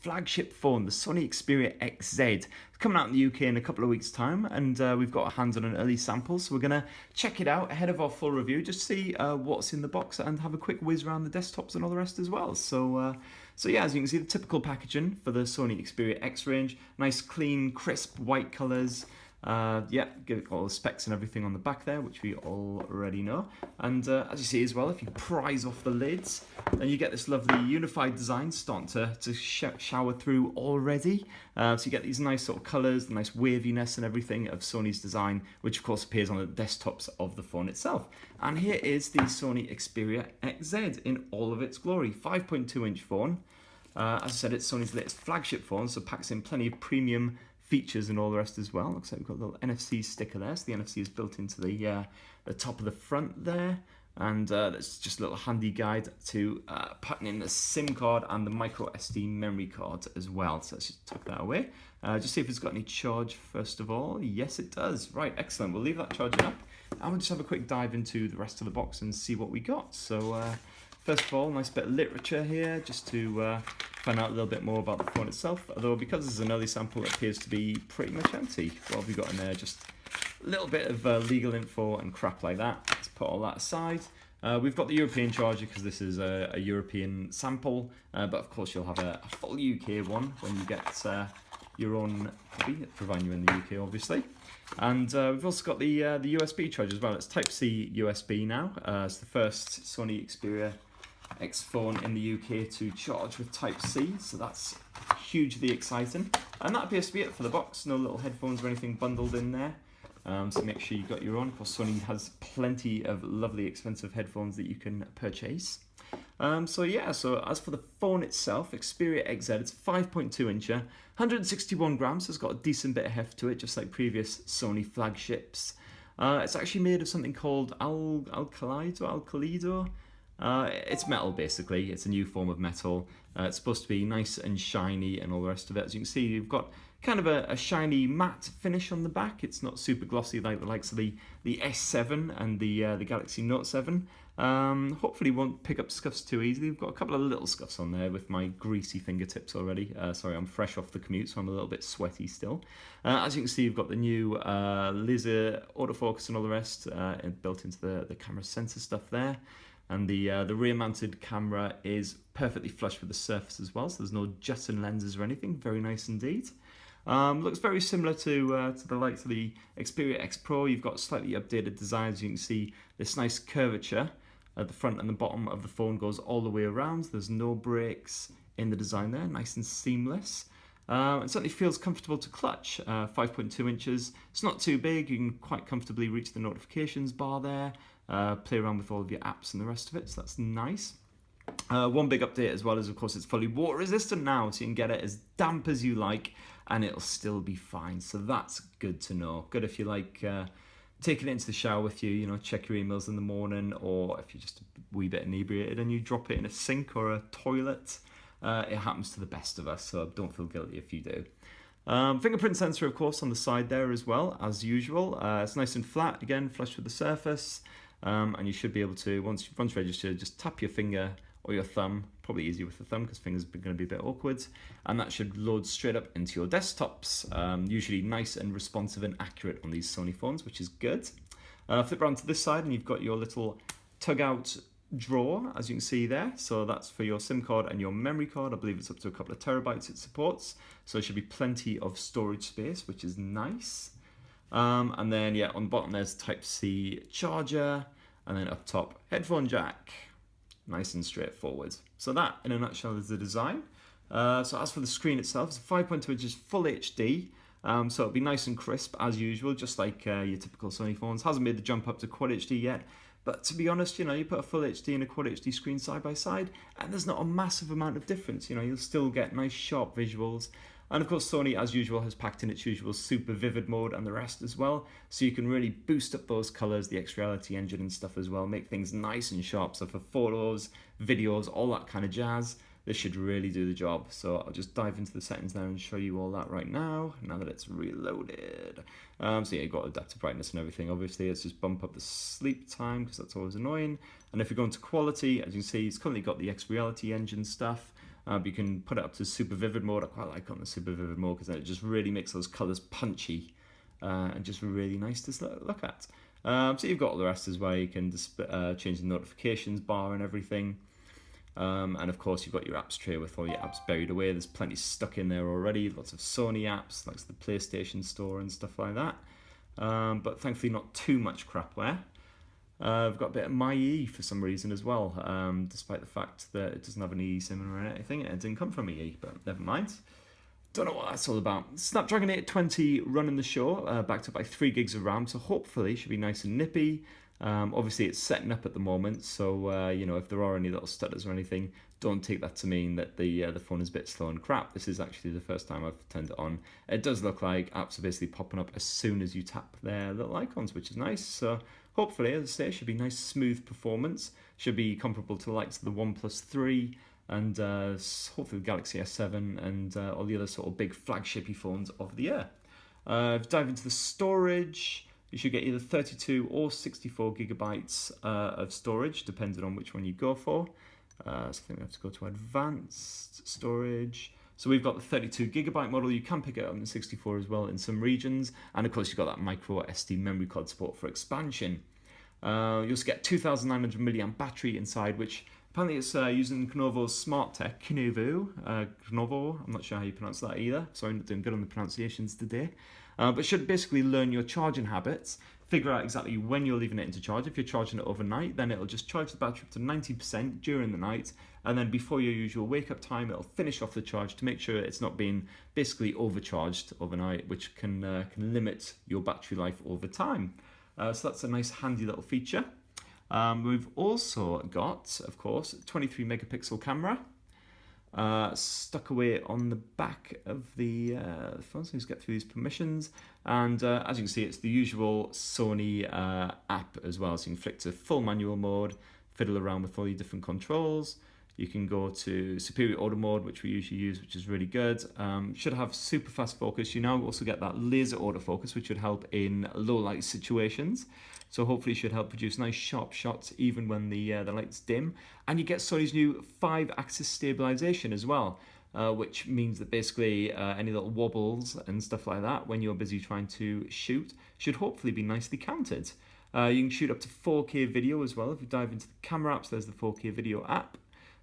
flagship phone, the Sony Xperia XZ. It's coming out in the UK in a couple of weeks' time, and we've got our hands on an early sample, so we're going to check it out ahead of our full review, just see what's in the box and have a quick whiz around the desktops and all the rest as well. So yeah, as you can see, the typical packaging for the Sony Xperia X range, nice, clean, crisp, white colours. Yeah, give it all the specs and everything on the back there, which we already know. And as you see as well, if you prise off the lids, then you get this lovely unified design starting to shower through already. So you get these nice sort of colours, the nice waviness and everything of Sony's design, which of course appears on the desktops of the phone itself. And here is the Sony Xperia XZ in all of its glory. 5.2-inch phone. As I said, it's Sony's latest flagship phone, so packs in plenty of premium features and all the rest as well. Looks like we've got a little NFC sticker there, so the NFC is built into the top of the front there, and there's just a little handy guide to putting in the SIM card and the micro SD memory card as well. So let's just tuck that away. Just see if it's got any charge first of all. Yes, it does. Right, excellent. We'll leave that charging up, and we'll just have a quick dive into the rest of the box and see what we got. So first of all, nice bit of literature here, just to find out a little bit more about the phone itself. Although because this is an early sample, it appears to be pretty much empty. What have we got in there? Just a little bit of legal info and crap like that. Let's put all that aside. We've got the European charger because this is a European sample, but of course you'll have a full UK one when you get your own copy, providing you're in the UK obviously. And we've also got the USB charger as well. It's Type-C USB now. It's the first Sony Xperia X phone in the UK to charge with Type-C, so that's hugely exciting. And that appears to be it for the box. No little headphones or anything bundled in there. So make sure you got your own. Of course, Sony has plenty of lovely expensive headphones that you can purchase. So yeah, so as for the phone itself, Xperia XZ, it's 5.2-incher, 161 grams, so it's got a decent bit of heft to it, just like previous Sony flagships. It's actually made of something called Alkalido. It's metal basically, it's a new form of metal. It's supposed to be nice and shiny and all the rest of it. As you can see, you've got kind of a shiny matte finish on the back. It's not super glossy like the likes of the S7 and the Galaxy Note 7. Hopefully won't pick up scuffs too easily. We've got a couple of little scuffs on there with my greasy fingertips already. Sorry, I'm fresh off the commute, so I'm a little bit sweaty still. As you can see, you've got the new laser autofocus and all the rest built into the camera sensor stuff there. And the rear-mounted camera is perfectly flush with the surface as well, so there's no jutting lenses or anything. Very nice indeed. Looks very similar to the likes of the Xperia X Pro. You've got slightly updated designs. You can see this nice curvature at the front and the bottom of the phone goes all the way around. There's no breaks in the design there, nice and seamless. It certainly feels comfortable to clutch. 5.2 inches. It's not too big. You can quite comfortably reach the notifications bar there. Play around with all of your apps and the rest of it, so that's nice. One big update as well is, of course, it's fully water resistant now, so you can get it as damp as you like and it'll still be fine, so that's good to know. Good if you like taking it into the shower with you, you know, check your emails in the morning, or if you're just a wee bit inebriated and you drop it in a sink or a toilet. It happens to the best of us, so don't feel guilty if you do. Fingerprint sensor, of course, on the side there as well, as usual. It's nice and flat, again, flush with the surface. And you should be able to, once registered, just tap your finger or your thumb, probably easier with the thumb because fingers are going to be a bit awkward, and that should load straight up into your desktops. Usually nice and responsive and accurate on these Sony phones, which is good. Flip around to this side and you've got your little tug out drawer, as you can see there. So that's for your SIM card and your memory card. I believe it's up to a couple of terabytes it supports, so there should be plenty of storage space, which is nice. And then yeah, on the bottom there's Type-C charger, and then up top headphone jack. Nice and straightforward. So that in a nutshell is the design. So as for the screen itself, it's 5.2 inches full HD, so it'll be nice and crisp as usual, just like your typical Sony phones. Hasn't made the jump up to Quad HD yet, but to be honest, you know, you put a full HD and a Quad HD screen side by side and there's not a massive amount of difference. You know, you'll still get nice sharp visuals. And of course, Sony, as usual, has packed in its usual super vivid mode and the rest as well. So you can really boost up those colors, the X-Reality engine and stuff as well, make things nice and sharp. So for photos, videos, all that kind of jazz, this should really do the job. So I'll just dive into the settings now and show you all that right now that it's reloaded. So yeah, you've got adaptive brightness and everything. Obviously, let's just bump up the sleep time because that's always annoying. And if we go into quality, as you can see, it's currently got the X-Reality engine stuff. But you can put it up to super vivid mode. I quite like on the super vivid mode because then it just really makes those colours punchy and just really nice to look at. So you've got all the rest as well. You can change the notifications bar and everything. And of course you've got your apps tray with all your apps buried away. There's plenty stuck in there already. Lots of Sony apps, like the PlayStation Store and stuff like that. But thankfully not too much crapware. I've got a bit of MyE for some reason as well, despite the fact that it doesn't have an eSIM or anything. It didn't come from EE, but never mind. Don't know what that's all about. Snapdragon 820 running the show, backed up by 3 gigs of RAM, so hopefully it should be nice and nippy. Obviously it's setting up at the moment, so you know, if there are any little stutters or anything, don't take that to mean that the phone is a bit slow and crap. This is actually the first time I've turned it on. It does look like apps are basically popping up as soon as you tap their little icons, which is nice. So hopefully, as I say, it should be nice smooth performance. Should be comparable to the likes of the OnePlus 3 and hopefully the Galaxy S7 and all the other sort of big flagshipy phones of the year. Dive into the storage. You should get either 32 or 64 gigabytes of storage, depending on which one you go for. So I think we have to go to advanced storage. So we've got the 32 gigabyte model. You can pick it up in 64 as well in some regions. And of course, you've got that micro SD memory card support for expansion. You also get 2,900 milliamp battery inside, which apparently it's using Lenovo's smart tech, Lenovo. I'm not sure how you pronounce that either. Sorry, I'm not doing good on the pronunciations today. But should basically learn your charging habits, figure out exactly when you're leaving it into charge. If you're charging it overnight, then it'll just charge the battery up to 90% during the night, and then before your usual wake-up time, it'll finish off the charge to make sure it's not being basically overcharged overnight, which can limit your battery life over time. So that's a nice handy little feature. We've also got, of course, 23 megapixel camera. Stuck away on the back of the phone, so let's get through these permissions. And as you can see, it's the usual Sony app as well. So you can flick to full manual mode, fiddle around with all your different controls. You can go to superior auto mode, which we usually use, which is really good. Should have super fast focus. You now also get that laser autofocus, which should help in low light situations. So hopefully it should help produce nice sharp shots even when the light's dim. And you get Sony's new 5-axis stabilization as well, which means that basically any little wobbles and stuff like that when you're busy trying to shoot should hopefully be nicely counted. You can shoot up to 4K video as well. If you dive into the camera apps, there's the 4K video app.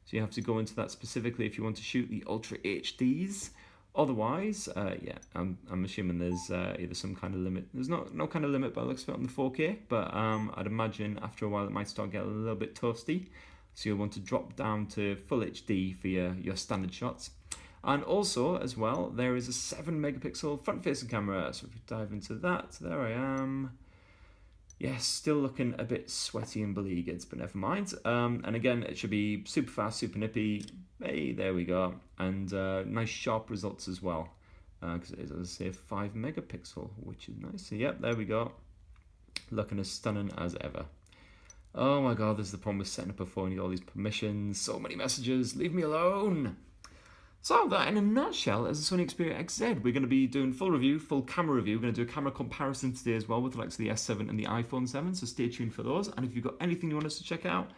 So you have to go into that specifically if you want to shoot the Ultra HDs. Otherwise, yeah, I'm assuming there's either some kind of limit. There's no kind of limit by the looks of it on the 4K, but I'd imagine after a while it might start getting a little bit toasty. So you'll want to drop down to full HD for your standard shots. And also, as well, there is a 7 megapixel front-facing camera. So if we dive into that, there I am. Yes, still looking a bit sweaty and beleaguered, but never mind. And again, it should be super fast, super nippy. Hey, there we go. And nice sharp results as well. Because it is, as I say, 5 megapixel, which is nice. So, yep, there we go. Looking as stunning as ever. Oh my god, this is the problem with setting up a phone. You get all these permissions, so many messages. Leave me alone. So that, in a nutshell, is the Sony Xperia XZ. We're going to be doing full review, full camera review. We're going to do a camera comparison today as well with the likes of the S7 and the iPhone 7, so stay tuned for those. And if you've got anything you want us to check out,